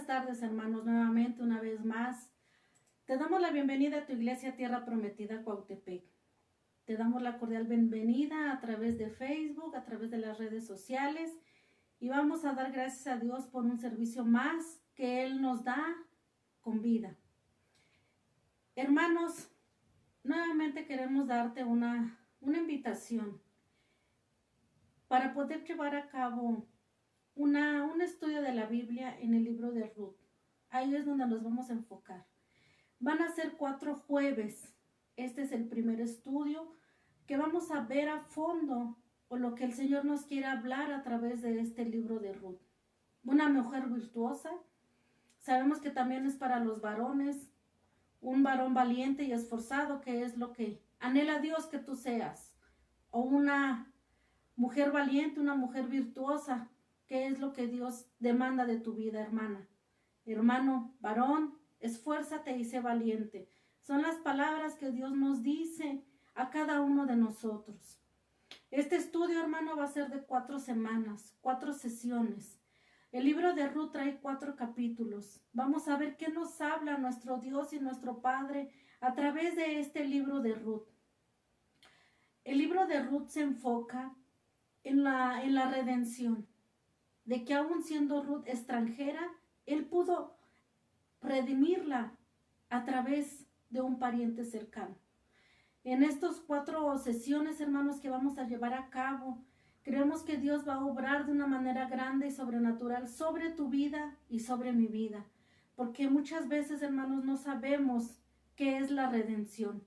buenas tardes, hermanos, nuevamente, una vez más. Te damos la bienvenida a tu iglesia Tierra Prometida, Cuautepec. Te damos la cordial bienvenida a través de Facebook, a través de las redes sociales. Y vamos a dar gracias a Dios por un servicio más que Él nos da con vida. Hermanos, nuevamente queremos darte una invitación para poder llevar a cabo un estudio de la Biblia en el libro de Ruth. Ahí es donde nos vamos a enfocar. Van a ser 4 jueves. Este es el primer estudio que vamos a ver a fondo o lo que el Señor nos quiere hablar a través de este libro de Ruth. Una mujer virtuosa. Sabemos que también es para los varones. Un varón valiente y esforzado, que es lo que anhela Dios que tú seas. O una mujer valiente, una mujer virtuosa, que es lo que Dios demanda de tu vida, hermana. Hermano, varón, esfuérzate y sé valiente. Son las palabras que Dios nos dice a cada uno de nosotros. Este estudio, hermano, va a ser de 4 semanas, 4 sesiones. El libro de Ruth trae 4 capítulos. Vamos a ver qué nos habla nuestro Dios y nuestro Padre a través de este libro de Ruth. El libro de Ruth se enfoca en la redención, de que aún siendo Ruth extranjera, Él pudo redimirla a través de un pariente cercano. En estas 4 sesiones, hermanos, que vamos a llevar a cabo, creemos que Dios va a obrar de una manera grande y sobrenatural sobre tu vida y sobre mi vida, porque muchas veces, hermanos, no sabemos qué es la redención.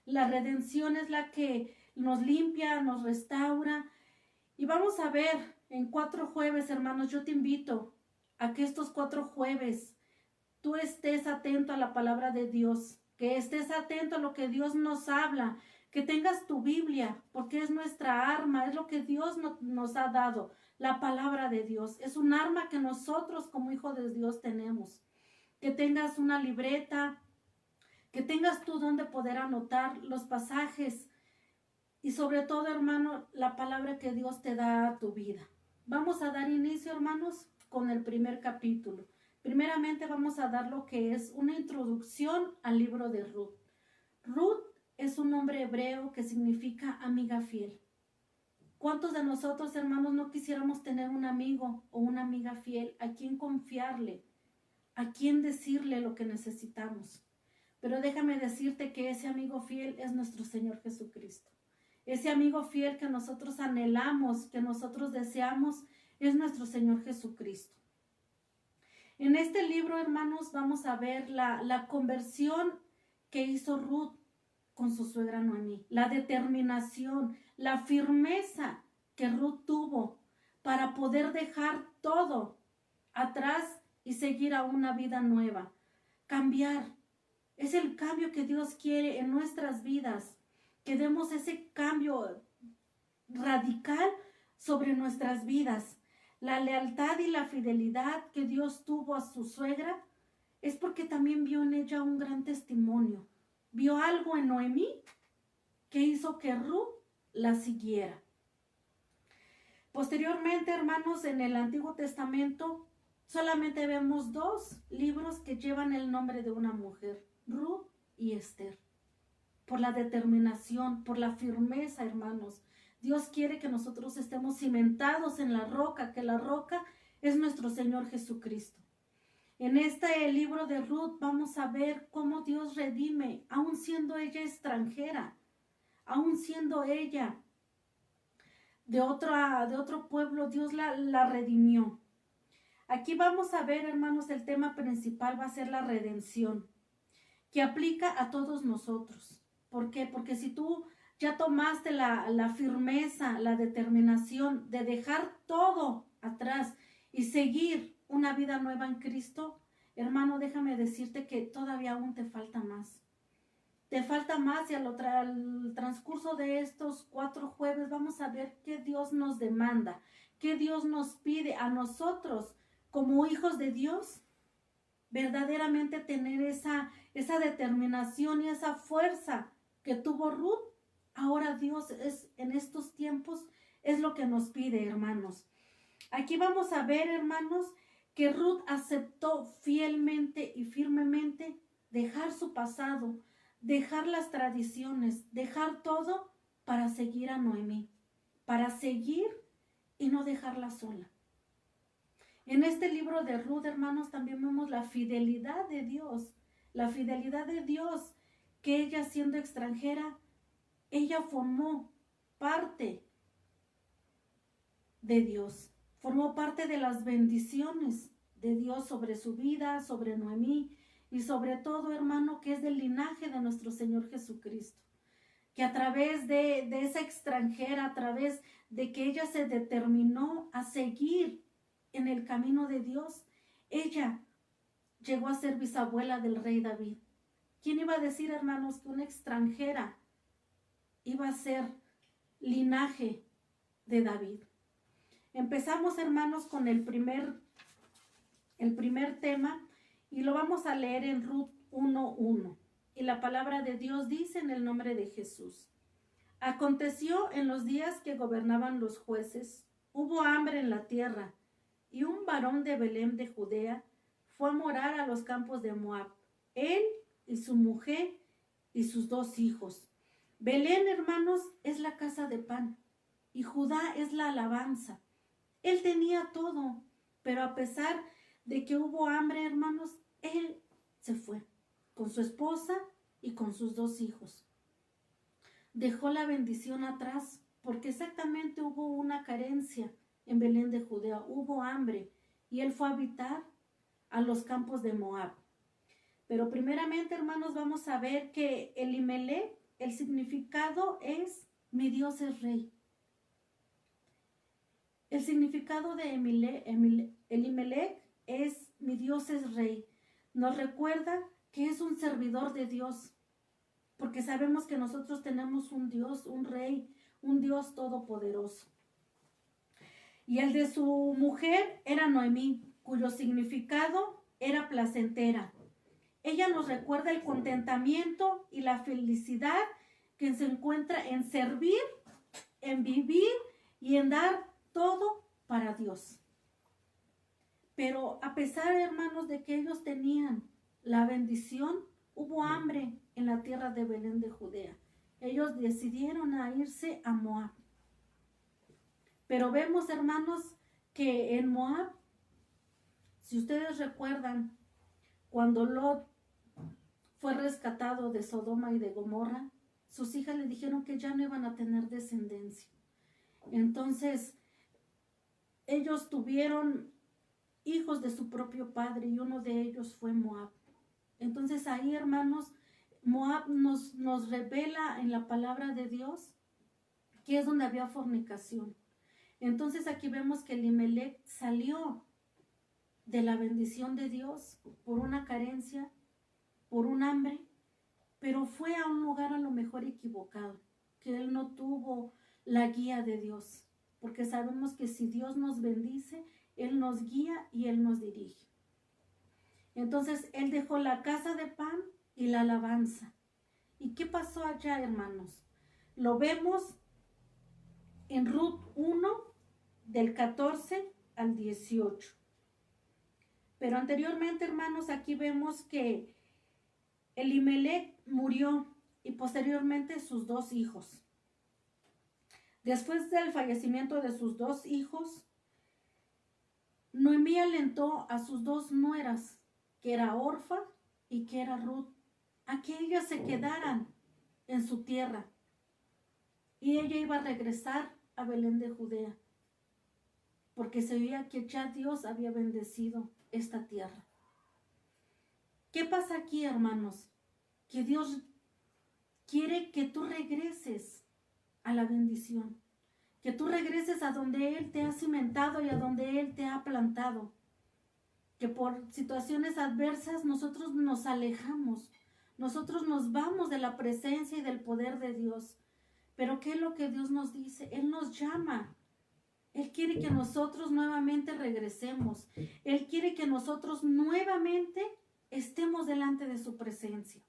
La redención es la que nos limpia, nos restaura, y vamos a ver en 4 jueves, hermanos. Yo te invito a que estos 4 jueves tú estés atento a la palabra de Dios, que estés atento a lo que Dios nos habla, que tengas tu Biblia, porque es nuestra arma, es lo que Dios nos ha dado, la palabra de Dios. Es un arma que nosotros como hijos de Dios tenemos. Que tengas una libreta, que tengas tú donde poder anotar los pasajes y sobre todo, hermano, la palabra que Dios te da a tu vida. Vamos a dar inicio, hermanos, con el primer capítulo. Primeramente vamos a dar lo que es una introducción al libro de Ruth. Ruth es un nombre hebreo que significa amiga fiel. ¿Cuántos de nosotros, hermanos, no quisiéramos tener un amigo o una amiga fiel a quien confiarle, a quien decirle lo que necesitamos? Pero déjame decirte que ese amigo fiel es nuestro Señor Jesucristo. Ese amigo fiel que nosotros anhelamos, que nosotros deseamos, es nuestro Señor Jesucristo. En este libro, hermanos, vamos a ver la conversión que hizo Ruth con su suegra Noemí, la determinación, la firmeza que Ruth tuvo para poder dejar todo atrás y seguir a una vida nueva. Cambiar. Es el cambio que Dios quiere en nuestras vidas. Que demos ese cambio radical sobre nuestras vidas. La lealtad y la fidelidad que Dios tuvo a su suegra es porque también vio en ella un gran testimonio. Vio algo en Noemí que hizo que Ruth la siguiera. Posteriormente, hermanos, en el Antiguo Testamento solamente vemos 2 libros que llevan el nombre de una mujer, Ruth y Esther. Por la determinación, por la firmeza, hermanos. Dios quiere que nosotros estemos cimentados en la roca, que la roca es nuestro Señor Jesucristo. En este libro de Ruth vamos a ver cómo Dios redime, aun siendo ella extranjera, aun siendo ella de otro pueblo, Dios la redimió. Aquí vamos a ver, hermanos, el tema principal va a ser la redención, que aplica a todos nosotros. ¿Por qué? Porque si tú ya tomaste la firmeza, la determinación de dejar todo atrás y seguir una vida nueva en Cristo, hermano, déjame decirte que todavía aún te falta más. Te falta más, y al transcurso de estos 4 jueves vamos a ver qué Dios nos demanda, qué Dios nos pide a nosotros como hijos de Dios. Verdaderamente tener esa determinación y esa fuerza que tuvo Ruth. Ahora Dios en estos tiempos es lo que nos pide, hermanos. Aquí vamos a ver, hermanos, que Ruth aceptó fielmente y firmemente dejar su pasado, dejar las tradiciones, dejar todo para seguir a Noemí, para seguir y no dejarla sola. En este libro de Ruth, hermanos, también vemos la fidelidad de Dios, que ella siendo extranjera, ella formó parte de Dios, formó parte de las bendiciones de Dios sobre su vida, sobre Noemí y sobre todo, hermano, que es del linaje de nuestro Señor Jesucristo. Que a través de esa extranjera, a través de que ella se determinó a seguir en el camino de Dios, ella llegó a ser bisabuela del rey David. ¿Quién iba a decir, hermanos, que una extranjera iba a ser linaje de David? Empezamos, hermanos, con el primer tema y lo vamos a leer en Ruth 1:1. Y la palabra de Dios dice en el nombre de Jesús: aconteció en los días que gobernaban los jueces, hubo hambre en la tierra, y un varón de Belén de Judea fue a morar a los campos de Moab, él y su mujer y sus 2 hijos. Belén, hermanos, es la casa de pan, y Judá es la alabanza. Él tenía todo, pero a pesar de que hubo hambre, hermanos, él se fue con su esposa y con sus 2 hijos. Dejó la bendición atrás porque exactamente hubo una carencia en Belén de Judea, hubo hambre y él fue a habitar a los campos de Moab. Pero primeramente, hermanos, vamos a ver que Elimelech, el significado es mi Dios es rey. El significado de Elimelech es mi Dios es rey. Nos recuerda que es un servidor de Dios, porque sabemos que nosotros tenemos un Dios, un rey, un Dios todopoderoso. Y el de su mujer era Noemí, cuyo significado era placentera. Ella nos recuerda el contentamiento y la felicidad que se encuentra en servir, en vivir y en dar todo para Dios. Pero a pesar, hermanos, de que ellos tenían la bendición, hubo hambre en la tierra de Belén de Judea. Ellos decidieron a irse a Moab. Pero vemos, hermanos, que en Moab, si ustedes recuerdan, cuando Lot fue rescatado de Sodoma y de Gomorra, sus hijas le dijeron que ya no iban a tener descendencia. Entonces, ellos tuvieron hijos de su propio padre y uno de ellos fue Moab. Entonces ahí, hermanos, Moab nos revela en la palabra de Dios que es donde había fornicación. Entonces aquí vemos que Elimelech salió de la bendición de Dios por una carencia, por un hambre, pero fue a un lugar a lo mejor equivocado, que él no tuvo la guía de Dios, porque sabemos que si Dios nos bendice, Él nos guía y Él nos dirige. Entonces él dejó la casa de pan y la alabanza. ¿Y qué pasó allá, hermanos? Lo vemos en Ruth 1, del 14 al 18. Pero anteriormente, hermanos, aquí vemos que Elimelech murió y posteriormente sus 2 hijos. Después del fallecimiento de sus 2 hijos, Noemí alentó a sus 2 nueras, que era Orfa y que era Ruth, a que ellas se quedaran en su tierra. Y ella iba a regresar a Belén de Judea, porque se veía que ya Dios había bendecido esta tierra. ¿Qué pasa aquí, hermanos? Que Dios quiere que tú regreses a la bendición, que tú regreses a donde Él te ha cimentado y a donde Él te ha plantado. Que por situaciones adversas nosotros nos alejamos, nosotros nos vamos de la presencia y del poder de Dios. Pero ¿qué es lo que Dios nos dice? Él nos llama. Él quiere que nosotros nuevamente regresemos. Él quiere que nosotros nuevamente estemos delante de su presencia.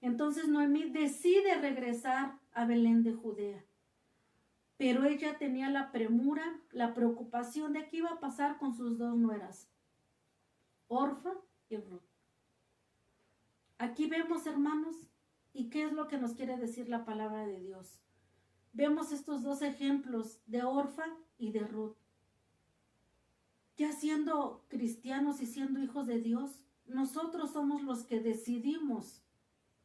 Entonces Noemí decide regresar a Belén de Judea. Pero ella tenía la premura, la preocupación de qué iba a pasar con sus 2 nueras. Orfa y Ruth. Aquí vemos, hermanos, ¿y qué es lo que nos quiere decir la palabra de Dios? Vemos estos dos ejemplos de Orfa y de Ruth. Ya siendo cristianos y siendo hijos de Dios, nosotros somos los que decidimos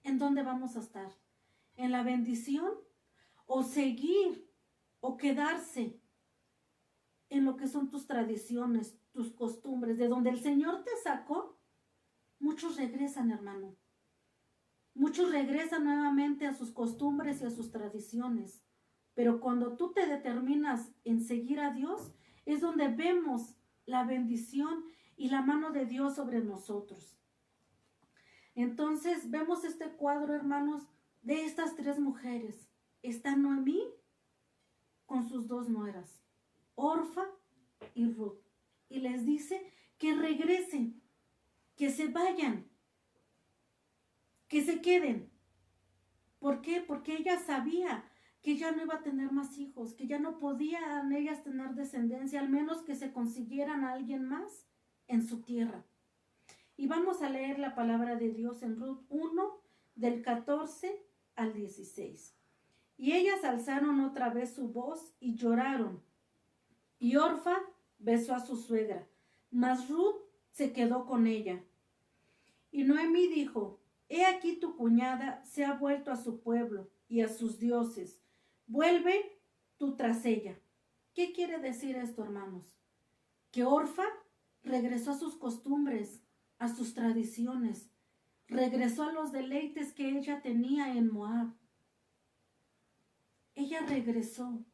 en dónde vamos a estar. En la bendición o seguir o quedarse en lo que son tus tradiciones, tus costumbres, de donde el Señor te sacó. Muchos regresan, hermano. Muchos regresan nuevamente a sus costumbres y a sus tradiciones. Pero cuando tú te determinas en seguir a Dios, es donde vemos la bendición y la mano de Dios sobre nosotros. Entonces vemos este cuadro, hermanos, de estas tres mujeres. Está Noemí con sus dos nueras, Orfa y Ruth. Y les dice que regresen, que se vayan, que se queden. ¿Por qué? Porque ella sabía que ya no iba a tener más hijos, que ya no podían ellas tener descendencia, al menos que se consiguieran a alguien más en su tierra. Y vamos a leer la palabra de Dios en Ruth 1, del 14 al 16. Y ellas alzaron otra vez su voz y lloraron. Y Orfa besó a su suegra, mas Ruth se quedó con ella. Y Noemí dijo: He aquí tu cuñada se ha vuelto a su pueblo y a sus dioses. Vuelve tú tras ella. ¿Qué quiere decir esto, hermanos? Que Orfa regresó a sus costumbres, a sus tradiciones, regresó a los deleites que ella tenía en Moab. Ella regresó.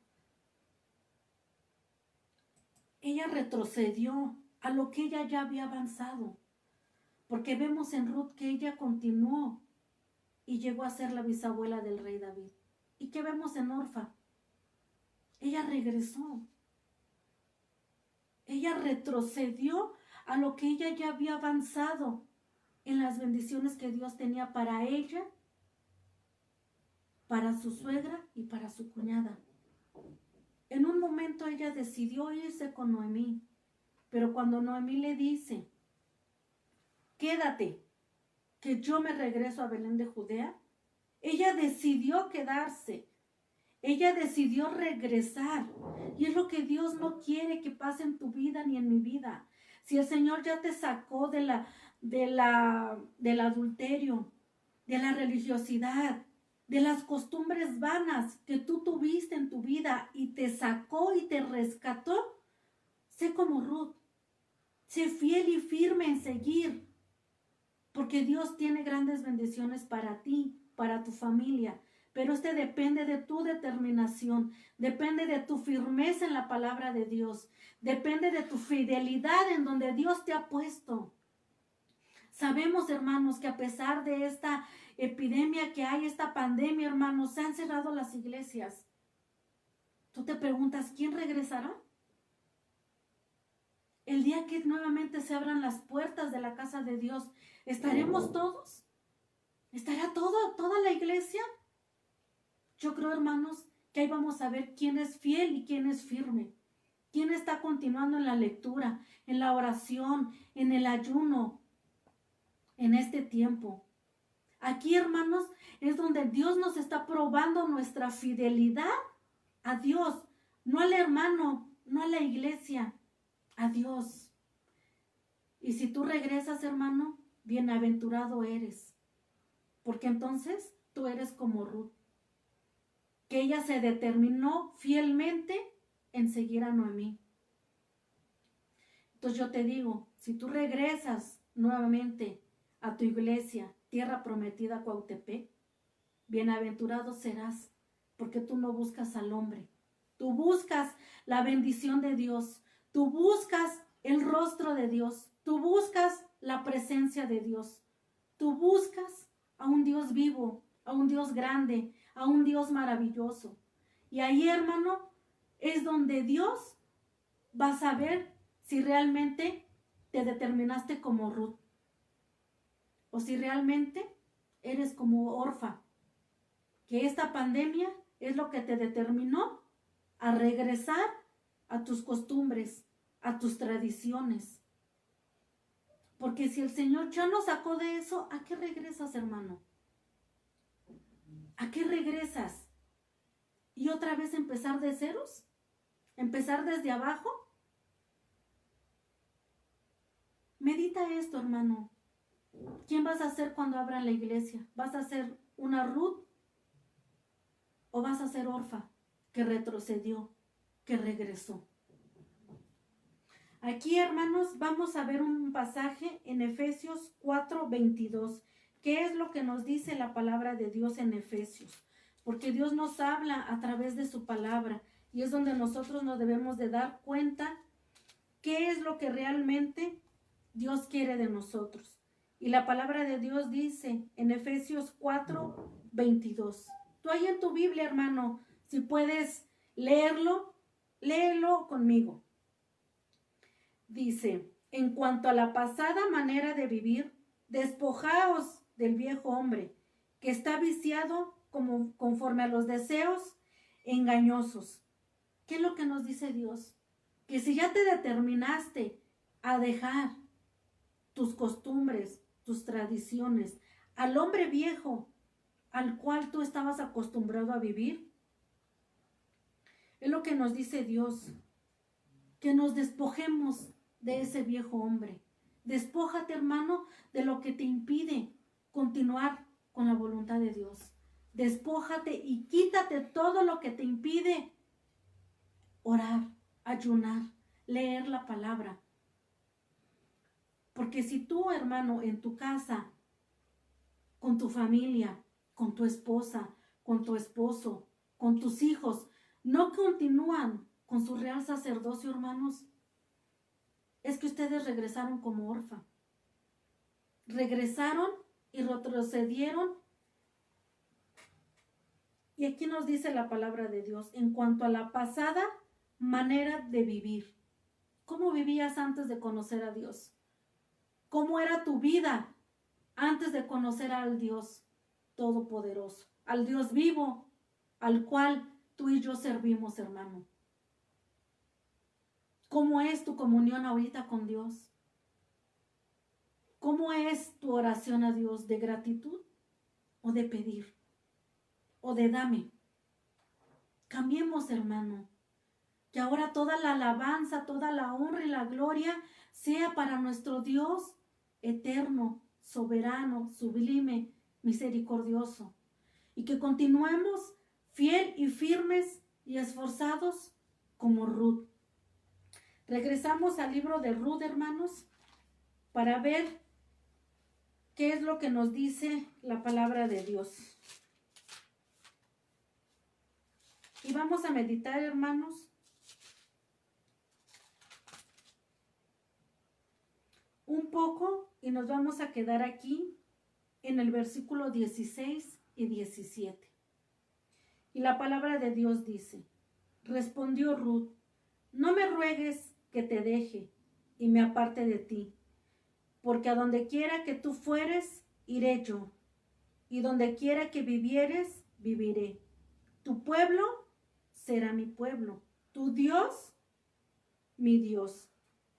Ella retrocedió a lo que ella ya había avanzado. Porque vemos en Ruth que ella continuó y llegó a ser la bisabuela del rey David. ¿Y qué vemos en Orfa? Ella regresó. Ella retrocedió a lo que ella ya había avanzado en las bendiciones que Dios tenía para ella, para su suegra y para su cuñada. En un momento ella decidió irse con Noemí, pero cuando Noemí le dice: quédate, que yo me regreso a Belén de Judea, ella decidió quedarse. Ella decidió regresar. Y es lo que Dios no quiere que pase en tu vida ni en mi vida. Si el Señor ya te sacó del adulterio, de la religiosidad, de las costumbres vanas que tú tuviste en tu vida y te sacó y te rescató, sé como Ruth. Sé fiel y firme en seguir, porque Dios tiene grandes bendiciones para ti, para tu familia. Pero depende de tu determinación, depende de tu firmeza en la palabra de Dios, depende de tu fidelidad en donde Dios te ha puesto. Sabemos, hermanos, que a pesar de esta epidemia que hay, esta pandemia, hermanos, se han cerrado las iglesias. Tú te preguntas, ¿quién regresará? El día que nuevamente se abran las puertas de la casa de Dios, ¿estaremos todos? ¿Estará toda la iglesia? Yo creo, hermanos, que ahí vamos a ver quién es fiel y quién es firme. Quién está continuando en la lectura, en la oración, en el ayuno, en este tiempo. Aquí, hermanos, es donde Dios nos está probando nuestra fidelidad a Dios, no al hermano, no a la iglesia, a Dios. Y si tú regresas, hermano, bienaventurado eres, porque entonces tú eres como Ruth, que ella se determinó fielmente en seguir a Noemí. Entonces yo te digo, si tú regresas nuevamente a tu iglesia, tierra prometida, Cuautepec, bienaventurado serás, porque tú no buscas al hombre, tú buscas la bendición de Dios, tú buscas el rostro de Dios, tú buscas la presencia de Dios, tú buscas a un Dios vivo, a un Dios grande, a un Dios maravilloso. Y ahí, hermano, es donde Dios va a saber si realmente te determinaste como Ruth o si realmente eres como Orfa, que esta pandemia es lo que te determinó a regresar a tus costumbres, a tus tradiciones. Porque si el Señor ya nos sacó de eso, ¿a qué regresas, hermano? ¿A qué regresas? ¿Y otra vez empezar de ceros? ¿Empezar desde abajo? Medita esto, hermano. ¿Quién vas a ser cuando abran la iglesia? ¿Vas a ser una Ruth o vas a ser Orfa, que retrocedió, que regresó? Aquí, hermanos, vamos a ver un pasaje en Efesios 4:22. ¿Qué es lo que nos dice la palabra de Dios en Efesios? Porque Dios nos habla a través de su palabra y es donde nosotros nos debemos de dar cuenta qué es lo que realmente Dios quiere de nosotros. Y la palabra de Dios dice en Efesios 4:22. Tú ahí en tu Biblia, hermano, si puedes leerlo, léelo conmigo. Dice, en cuanto a la pasada manera de vivir, despojaos del viejo hombre, que está viciado conforme a los deseos engañosos. ¿Qué es lo que nos dice Dios? Que si ya te determinaste a dejar tus costumbres, tus tradiciones, al hombre viejo al cual tú estabas acostumbrado a vivir, es lo que nos dice Dios, que nos despojemos de ese viejo hombre. Despójate, hermano, de lo que te impide continuar con la voluntad de Dios. Despójate y quítate todo lo que te impide orar, ayunar, leer la palabra. Porque si tú, hermano, en tu casa, con tu familia, con tu esposa, con tu esposo, con tus hijos, no continúan con su real sacerdocio, hermanos, es que ustedes regresaron como Orfa. Regresaron y retrocedieron. Y aquí nos dice la palabra de Dios en cuanto a la pasada manera de vivir. ¿Cómo vivías antes de conocer a Dios? ¿Cómo era tu vida antes de conocer al Dios Todopoderoso, al Dios vivo, al cual tú y yo servimos, hermano? ¿Cómo es tu comunión ahorita con Dios? ¿Cómo es tu oración a Dios? ¿De gratitud o de pedir? ¿O de dame? Cambiemos, hermano. Que ahora toda la alabanza, toda la honra y la gloria sea para nuestro Dios eterno, soberano, sublime, misericordioso. Y que continuemos fiel y firmes y esforzados como Ruth. Regresamos al libro de Ruth, hermanos, para ver qué es lo que nos dice la palabra de Dios. Y vamos a meditar, hermanos, un poco y nos vamos a quedar aquí en el versículo 16 y 17. Y la palabra de Dios dice, respondió Ruth, no me ruegues que te deje y me aparte de ti, porque a donde quiera que tú fueres, iré yo, y donde quiera que vivieres, viviré. Tu pueblo será mi pueblo, tu Dios, mi Dios.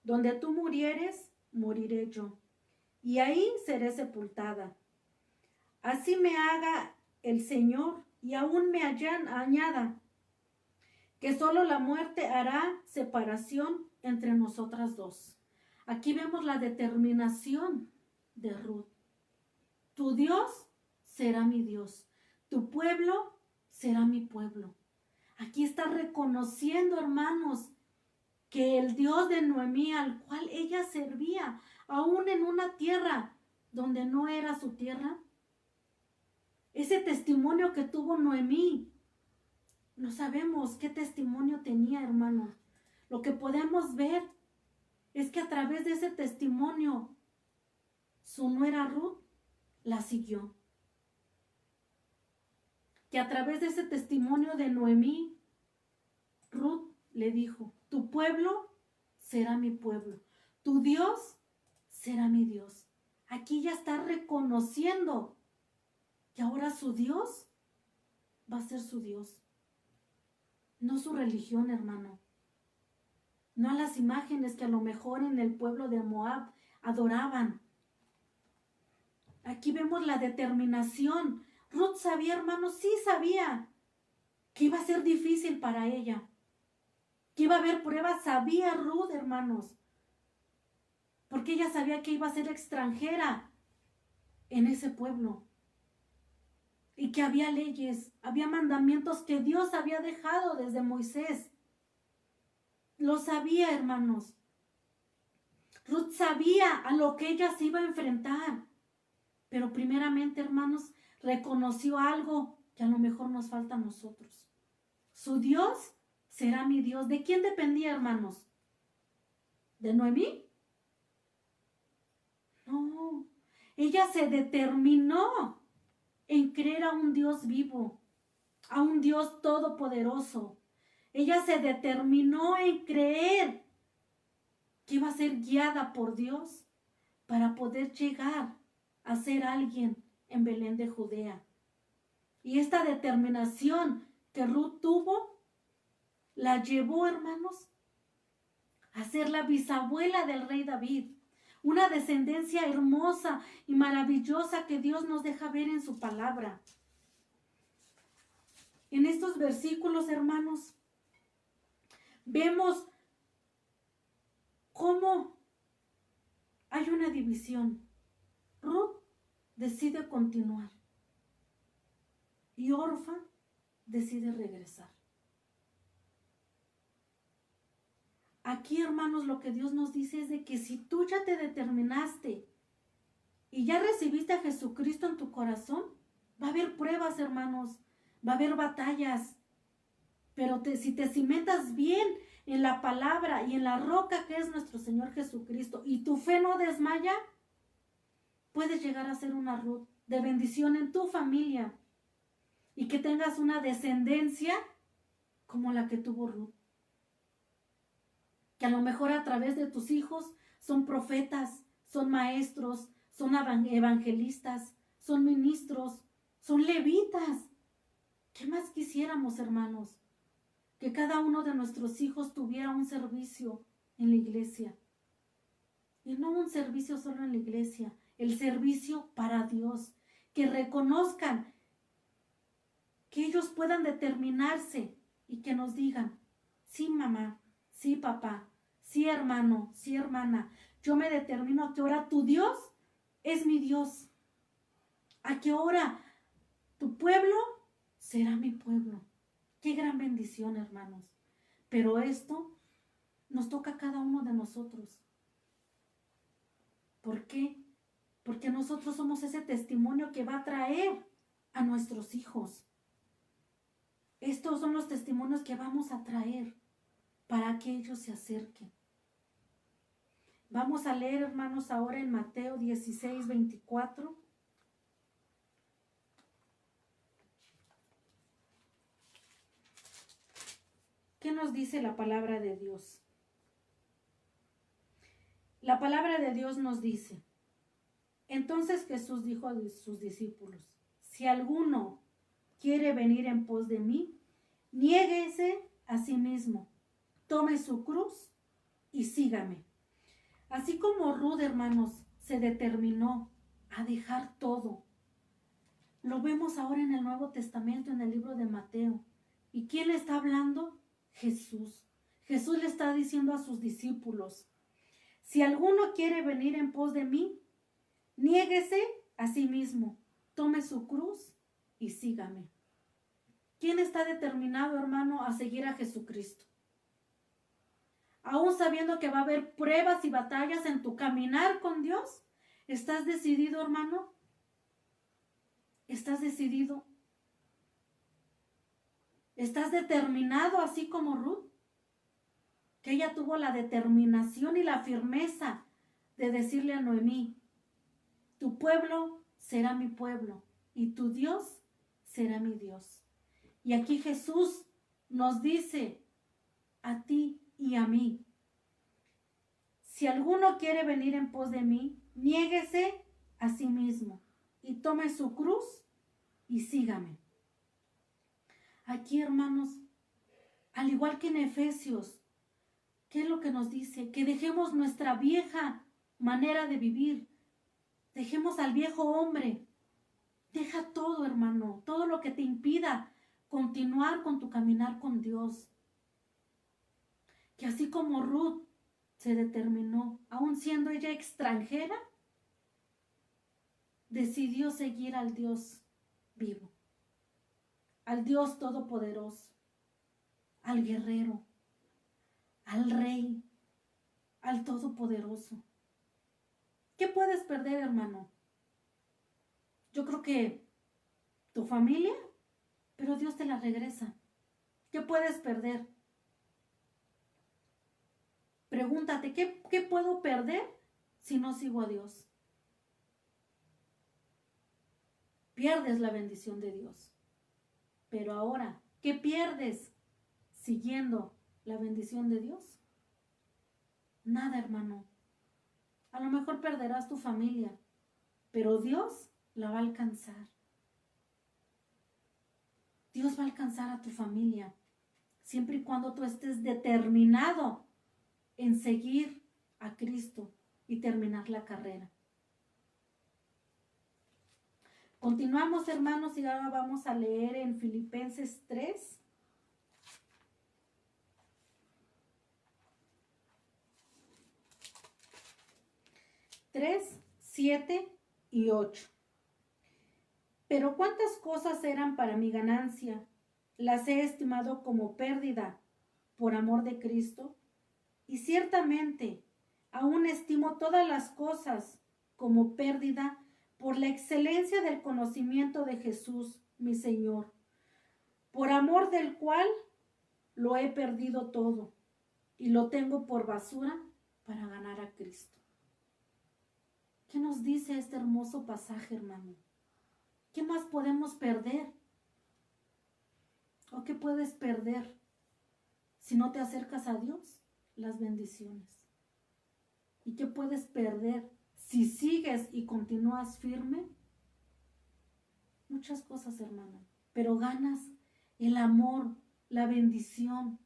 Donde tú murieres, moriré yo, y ahí seré sepultada. Así me haga el Señor, y aún me añada, que solo la muerte hará separación entre nosotras dos. Aquí vemos la determinación de Ruth. Tu Dios será mi Dios, tu pueblo será mi pueblo. Aquí está reconociendo, hermanos, que el Dios de Noemí, al cual ella servía, aún en una tierra donde no era su tierra, ese testimonio que tuvo Noemí, no sabemos qué testimonio tenía, hermano. Lo que podemos ver es que a través de ese testimonio, su nuera Ruth la siguió. Que a través de ese testimonio de Noemí, Ruth le dijo, tu pueblo será mi pueblo, tu Dios será mi Dios. Aquí ya está reconociendo que ahora su Dios va a ser su Dios. No su religión, hermano. No a las imágenes que a lo mejor en el pueblo de Moab adoraban. Aquí vemos la determinación. Ruth sabía, hermanos, sí sabía que iba a ser difícil para ella, que iba a haber pruebas. Sabía Ruth, hermanos, porque ella sabía que iba a ser extranjera en ese pueblo y que había leyes, había mandamientos que Dios había dejado desde Moisés. Lo sabía, hermanos. Ruth sabía a lo que ella se iba a enfrentar, pero primeramente, hermanos, reconoció algo que a lo mejor nos falta a nosotros. Su Dios será mi Dios. ¿De quién dependía, hermanos? ¿De Noemí? No, ella se determinó en creer a un Dios vivo, a un Dios todopoderoso. Ella se determinó en creer que iba a ser guiada por Dios para poder llegar a ser alguien en Belén de Judea. Y esta determinación que Ruth tuvo la llevó, hermanos, a ser la bisabuela del rey David. Una descendencia hermosa y maravillosa que Dios nos deja ver en su palabra. En estos versículos, hermanos, vemos cómo hay una división. Ruth decide continuar y Orfa decide regresar. Aquí, hermanos, lo que Dios nos dice es de que si tú ya te determinaste y ya recibiste a Jesucristo en tu corazón, va a haber pruebas, hermanos, va a haber batallas, pero si te cimentas bien en la palabra y en la roca que es nuestro Señor Jesucristo y tu fe no desmaya, puedes llegar a ser una Ruth de bendición en tu familia y que tengas una descendencia como la que tuvo Ruth. Que a lo mejor a través de tus hijos son profetas, son maestros, son evangelistas, son ministros, son levitas. ¿Qué más quisiéramos, hermanos? Que cada uno de nuestros hijos tuviera un servicio en la iglesia. Y no un servicio solo en la iglesia, el servicio para Dios. Que reconozcan, que ellos puedan determinarse y que nos digan, sí, mamá, sí, papá, sí, hermano, sí, hermana, yo me determino a que ahora tu Dios es mi Dios. A que ahora tu pueblo será mi pueblo. Qué gran bendición, hermanos. Pero esto nos toca a cada uno de nosotros. ¿Por qué? Porque nosotros somos ese testimonio que va a traer a nuestros hijos. Estos son los testimonios que vamos a traer para que ellos se acerquen. Vamos a leer, hermanos, ahora en Mateo 16, 24. ¿Qué nos dice la palabra de Dios? La palabra de Dios nos dice, entonces Jesús dijo a sus discípulos, si alguno quiere venir en pos de mí, niéguese a sí mismo, tome su cruz y sígame. Así como Ruth, hermanos, se determinó a dejar todo, lo vemos ahora en el Nuevo Testamento, en el libro de Mateo. ¿Y quién le está hablando? Jesús. Jesús le está diciendo a sus discípulos, si alguno quiere venir en pos de mí, niéguese a sí mismo, tome su cruz y sígame. ¿Quién está determinado, hermano, a seguir a Jesucristo? Aún sabiendo que va a haber pruebas y batallas en tu caminar con Dios, ¿estás decidido, hermano? ¿Estás decidido? ¿Estás determinado así como Ruth? Que ella tuvo la determinación y la firmeza de decirle a Noemí, tu pueblo será mi pueblo y tu Dios será mi Dios. Y aquí Jesús nos dice a ti y a mí, si alguno quiere venir en pos de mí, niéguese a sí mismo y tome su cruz y sígame. Aquí, hermanos, al igual que en Efesios, ¿qué es lo que nos dice? Que dejemos nuestra vieja manera de vivir. Dejemos al viejo hombre. Deja todo, hermano, todo lo que te impida continuar con tu caminar con Dios. Que así como Ruth se determinó, aun siendo ella extranjera, decidió seguir al Dios vivo, al Dios todopoderoso, al guerrero, al rey, al todopoderoso. ¿Qué puedes perder, hermano? Yo creo que tu familia, pero Dios te la regresa. ¿Qué puedes perder? Pregúntate, ¿qué puedo perder si no sigo a Dios? Pierdes la bendición de Dios. Pero ahora, ¿qué pierdes siguiendo la bendición de Dios? Nada, hermano. A lo mejor perderás tu familia, pero Dios la va a alcanzar. Dios va a alcanzar a tu familia, siempre y cuando tú estés determinado en seguir a Cristo y terminar la carrera. Continuamos, hermanos, y ahora vamos a leer en Filipenses 3. Tres, 7 y 8. Pero cuántas cosas eran para mi ganancia, las he estimado como pérdida por amor de Cristo, y ciertamente aún estimo todas las cosas como pérdida por la excelencia del conocimiento de Jesús, mi Señor, por amor del cual lo he perdido todo y lo tengo por basura para ganar a Cristo. ¿Qué nos dice este hermoso pasaje, hermano? ¿Qué más podemos perder? ¿O qué puedes perder si no te acercas a Dios? Las bendiciones. ¿Y qué puedes perder si sigues y continúas firme? Muchas cosas, hermano. Pero ganas el amor, la bendición,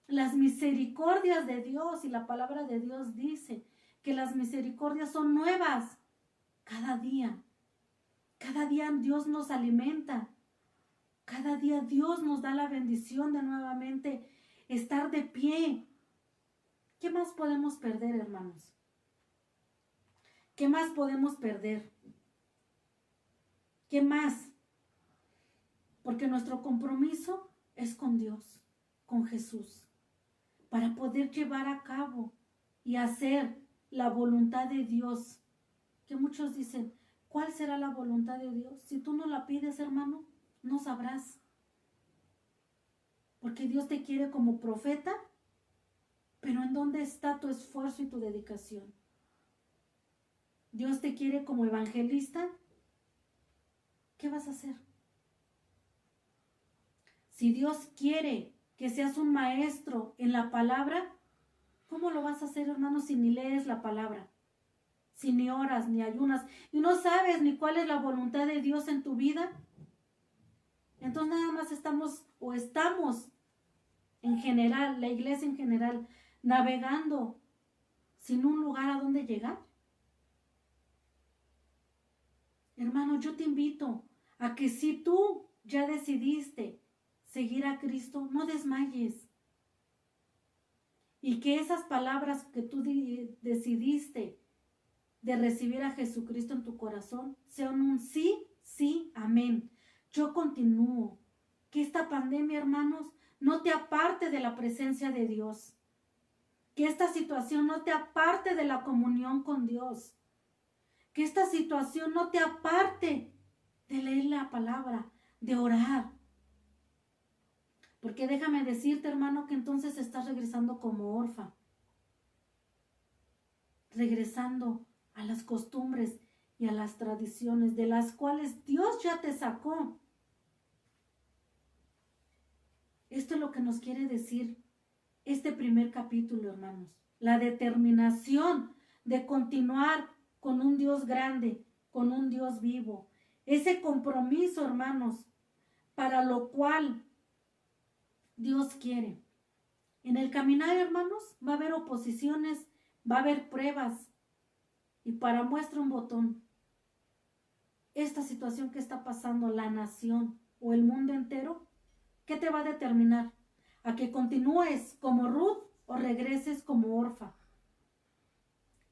las misericordias de Dios. Y la palabra de Dios dice que las misericordias son nuevas cada día. Cada día Dios nos alimenta. Cada día Dios nos da la bendición de nuevamente estar de pie. ¿Qué más podemos perder, hermanos? ¿Qué más podemos perder? ¿Qué más? Porque nuestro compromiso es con Dios, con Jesús, para poder llevar a cabo y hacer la voluntad de Dios. Que muchos dicen, ¿cuál será la voluntad de Dios? Si tú no la pides, hermano, no sabrás. Porque Dios te quiere como profeta, pero ¿en dónde está tu esfuerzo y tu dedicación? Dios te quiere como evangelista, ¿qué vas a hacer? Si Dios quiere que seas un maestro en la palabra, ¿cómo lo vas a hacer, hermano, si ni lees la palabra? Si ni oras, ni ayunas, y no sabes ni cuál es la voluntad de Dios en tu vida. Entonces nada más estamos en general, la iglesia en general, navegando sin un lugar a donde llegar. Hermano, yo te invito a que si tú ya decidiste seguir a Cristo, no desmayes. Y que esas palabras que tú decidiste de recibir a Jesucristo en tu corazón sean un sí, sí, amén. Yo continúo. Que esta pandemia, hermanos, no te aparte de la presencia de Dios. Que esta situación no te aparte de la comunión con Dios. Que esta situación no te aparte de leer la palabra, de orar. Porque déjame decirte, hermano, que entonces estás regresando como orfa. Regresando a las costumbres y a las tradiciones de las cuales Dios ya te sacó. Esto es lo que nos quiere decir este primer capítulo, hermanos. La determinación de continuar con un Dios grande, con un Dios vivo. Ese compromiso, hermanos, para lo cual Dios quiere. En el caminar, hermanos, va a haber oposiciones, va a haber pruebas, Y para muestra un botón, esta situación que está pasando la nación o el mundo entero, ¿qué te va a determinar? ¿A que continúes como Ruth o regreses como Orfa?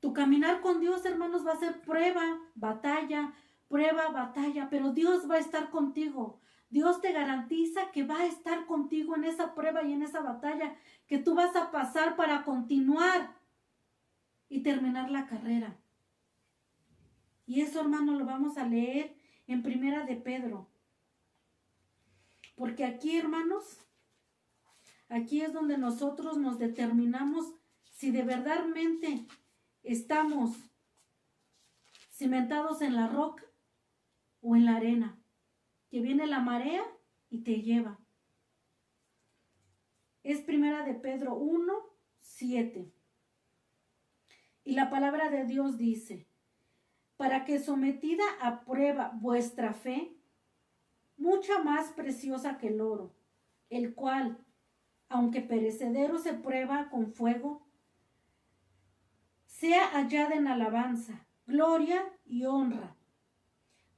Tu caminar con Dios, hermanos, va a ser prueba, batalla, pero Dios va a estar contigo. Dios te garantiza que va a estar contigo en esa prueba y en esa batalla que tú vas a pasar para continuar y terminar la carrera. Y eso, hermano, lo vamos a leer en Primera de Pedro. Porque aquí, hermanos, aquí es donde nosotros nos determinamos si de verdadmente estamos cimentados en la roca o en la arena, que viene la marea y te lleva. Es Primera de Pedro 1:7. Y la palabra de Dios dice: para que sometida a prueba vuestra fe, mucha más preciosa que el oro, el cual, aunque perecedero se prueba con fuego, sea hallada en alabanza, gloria y honra,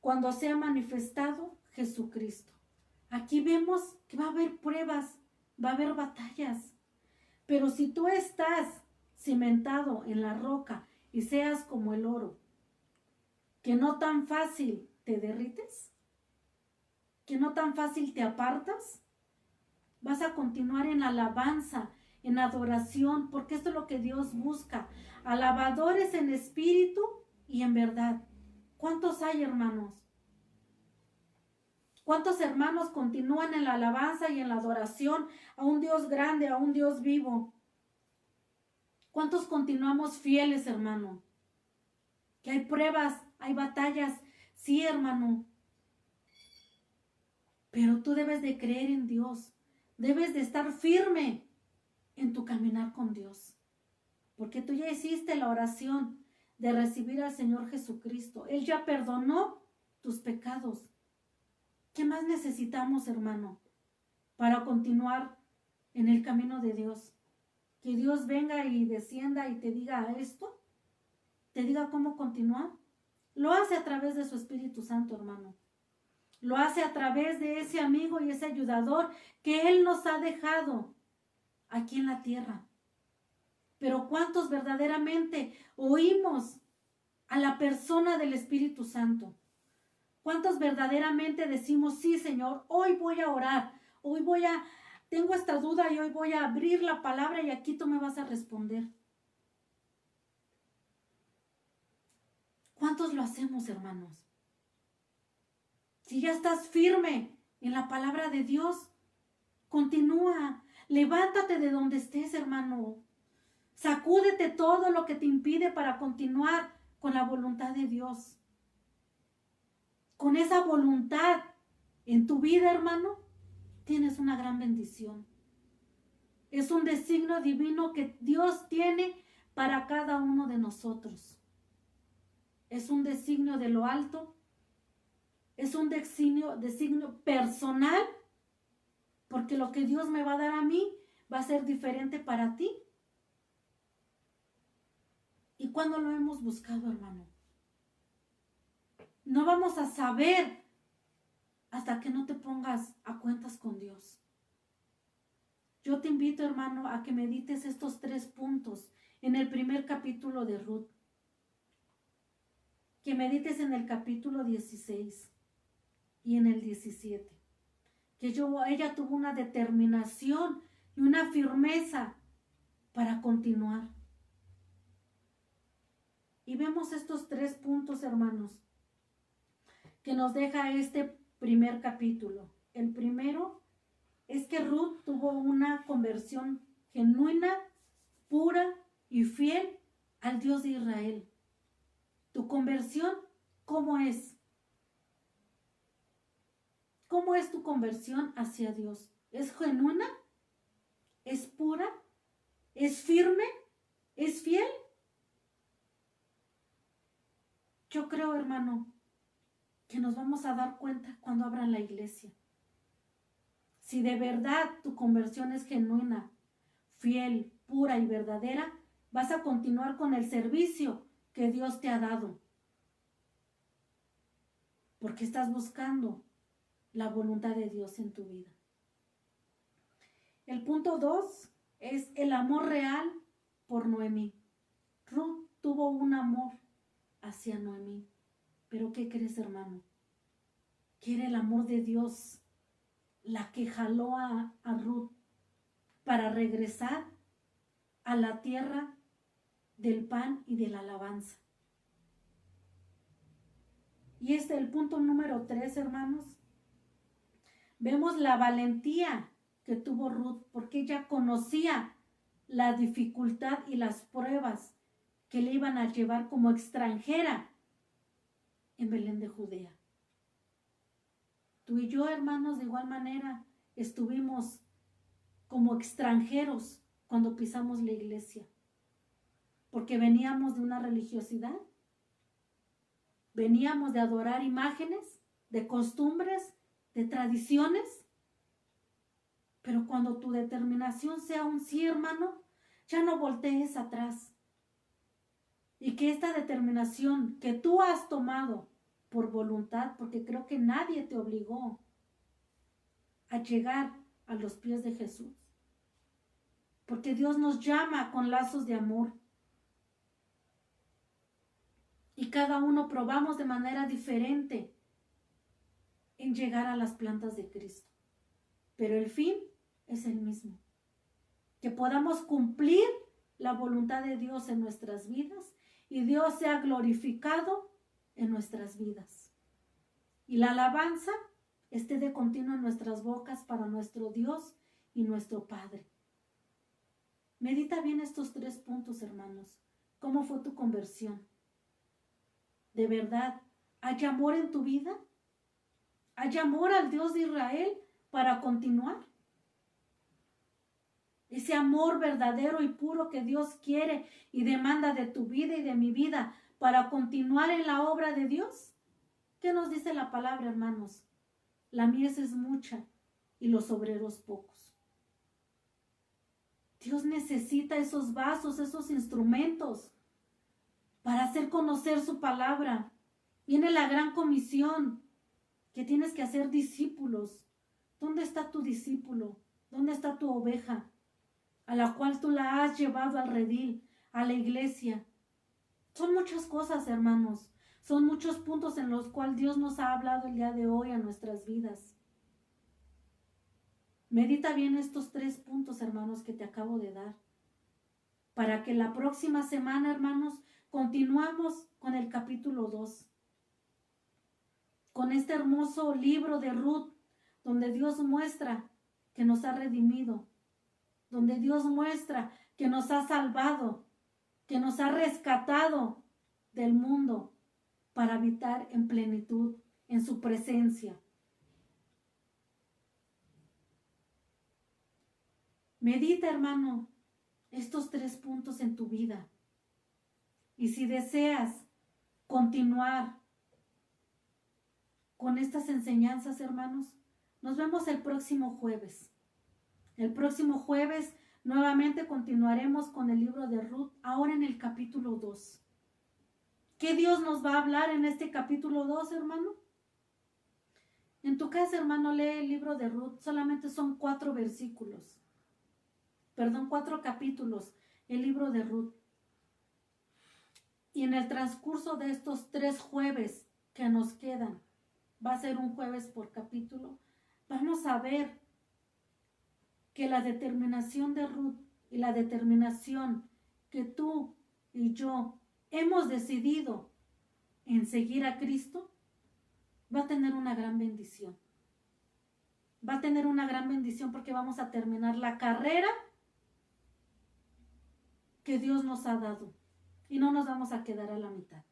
cuando sea manifestado Jesucristo. Aquí vemos que va a haber pruebas, va a haber batallas, pero si tú estás cimentado en la roca y seas como el oro, que no tan fácil te derrites, que no tan fácil te apartas, vas a continuar en alabanza, en adoración, porque esto es lo que Dios busca, alabadores en espíritu y en verdad. ¿Cuántos hay, hermanos? ¿Cuántos hermanos continúan en la alabanza y en la adoración a un Dios grande, a un Dios vivo? ¿Cuántos continuamos fieles, hermano? Que hay pruebas, hay batallas, sí, hermano. Pero tú debes de creer en Dios, debes de estar firme en tu caminar con Dios, porque tú ya hiciste la oración de recibir al Señor Jesucristo. Él ya perdonó tus pecados. ¿Qué más necesitamos, hermano, para continuar en el camino de Dios? Que Dios venga y descienda y te diga esto, te diga cómo continuar. Lo hace a través de su Espíritu Santo, hermano. Lo hace a través de ese amigo y ese ayudador que Él nos ha dejado aquí en la tierra. Pero ¿cuántos verdaderamente oímos a la persona del Espíritu Santo? ¿Cuántos verdaderamente decimos, sí, Señor, hoy voy a orar, tengo esta duda y hoy voy a abrir la palabra y aquí tú me vas a responder? ¿Cuántos lo hacemos, hermanos? Si ya estás firme en la palabra de Dios, continúa, levántate de donde estés, hermano. Sacúdete todo lo que te impide para continuar con la voluntad de Dios. Con esa voluntad en tu vida, hermano, tienes una gran bendición. Es un designio divino que Dios tiene para cada uno de nosotros. Es un designio de lo alto. Es un designio personal, porque lo que Dios me va a dar a mí va a ser diferente para ti. ¿Y cuándo lo hemos buscado, hermano? No vamos a saber hasta que no te pongas a cuentas con Dios. Yo te invito, hermano, a que medites estos 3 puntos en el primer capítulo de Ruth. Que medites en el capítulo 16 y en el 17. Que ella tuvo una determinación y una firmeza para continuar. Y vemos estos 3 puntos, hermanos, que nos deja este primer capítulo. El primero es que Ruth tuvo una conversión genuina, pura y fiel al Dios de Israel. ¿Tu conversión cómo es? ¿Cómo es tu conversión hacia Dios? ¿Es genuina? ¿Es pura? ¿Es firme? ¿Es fiel? Yo creo, hermano, que nos vamos a dar cuenta cuando abran la iglesia. Si de verdad tu conversión es genuina, fiel, pura y verdadera, vas a continuar con el servicio que Dios te ha dado, porque estás buscando la voluntad de Dios en tu vida. El punto 2 es el amor real por Noemí. Ruth tuvo un amor hacia Noemí, pero ¿qué crees, hermano? Que era el amor de Dios la que jaló a Ruth para regresar a la tierra del pan y de la alabanza. Y el punto número 3, hermanos. Vemos la valentía que tuvo Ruth, porque ella conocía la dificultad y las pruebas que le iban a llevar como extranjera en Belén de Judea. Tú y yo, hermanos, de igual manera estuvimos como extranjeros cuando pisamos la iglesia, porque veníamos de una religiosidad, veníamos de adorar imágenes, de costumbres, de tradiciones, pero cuando tu determinación sea un sí, hermano, ya no voltees atrás. Y que esta determinación que tú has tomado por voluntad, porque creo que nadie te obligó a llegar a los pies de Jesús, porque Dios nos llama con lazos de amor. Y cada uno probamos de manera diferente en llegar a las plantas de Cristo. Pero el fin es el mismo. Que podamos cumplir la voluntad de Dios en nuestras vidas y Dios sea glorificado en nuestras vidas. Y la alabanza esté de continuo en nuestras bocas para nuestro Dios y nuestro Padre. Medita bien estos 3 puntos, hermanos. ¿Cómo fue tu conversión? ¿De verdad hay amor en tu vida? ¿Hay amor al Dios de Israel para continuar? Ese amor verdadero y puro que Dios quiere y demanda de tu vida y de mi vida para continuar en la obra de Dios. ¿Qué nos dice la palabra, hermanos? La mies es mucha y los obreros pocos. Dios necesita esos vasos, esos instrumentos para hacer conocer su palabra. Viene la gran comisión que tienes que hacer discípulos. ¿Dónde está tu discípulo? ¿Dónde está tu oveja? A la cual tú la has llevado al redil, a la iglesia. Son muchas cosas, hermanos. Son muchos puntos en los cuales Dios nos ha hablado el día de hoy a nuestras vidas. Medita bien estos 3 puntos, hermanos, que te acabo de dar. Para que la próxima semana, hermanos, continuamos con el capítulo 2. Con este hermoso libro de Ruth, donde Dios muestra que nos ha redimido, donde Dios muestra que nos ha salvado, que nos ha rescatado del mundo para habitar en plenitud, en su presencia. Medita, hermano, estos 3 puntos en tu vida. Y si deseas continuar con estas enseñanzas, hermanos, nos vemos el próximo jueves. El próximo jueves nuevamente continuaremos con el libro de Ruth, ahora en el capítulo 2. ¿Qué Dios nos va a hablar en este capítulo 2, hermano? En tu casa, hermano, lee el libro de Ruth. Solamente son 4 versículos. 4 capítulos, el libro de Ruth. Y en el transcurso de estos 3 jueves que nos quedan, va a ser un jueves por capítulo, vamos a ver que la determinación de Ruth y la determinación que tú y yo hemos decidido en seguir a Cristo, va a tener una gran bendición. Va a tener una gran bendición porque vamos a terminar la carrera que Dios nos ha dado y no nos vamos a quedar a la mitad.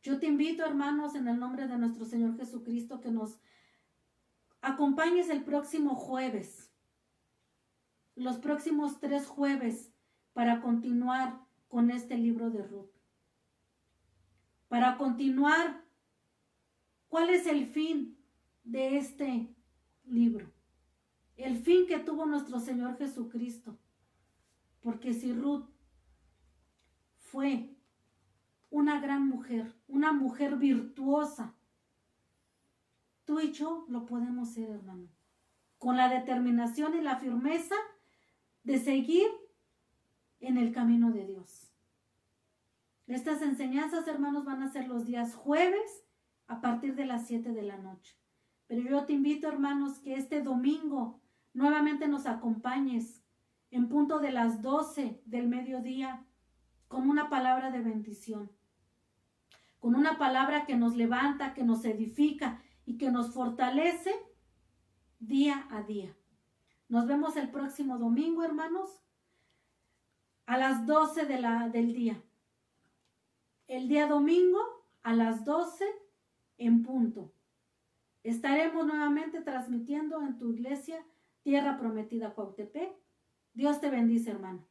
Yo te invito, hermanos, en el nombre de nuestro Señor Jesucristo, que nos acompañes el próximo jueves, los próximos 3 jueves, para continuar con este libro de Ruth. Para continuar, ¿cuál es el fin de este libro? El fin que tuvo nuestro Señor Jesucristo. Porque si Ruth fue una gran mujer, una mujer virtuosa. Tú y yo lo podemos ser, hermano, con la determinación y la firmeza de seguir en el camino de Dios. Estas enseñanzas, hermanos, van a ser los días jueves a partir de las 7 de la noche. Pero yo te invito, hermanos, que este domingo nuevamente nos acompañes en punto de las 12 del mediodía con una palabra de bendición, con una palabra que nos levanta, que nos edifica y que nos fortalece día a día. Nos vemos el próximo domingo, hermanos, a las 12 del día. El día domingo a las 12 en punto. Estaremos nuevamente transmitiendo en tu iglesia Tierra Prometida Cuautepec. Dios te bendice, hermano.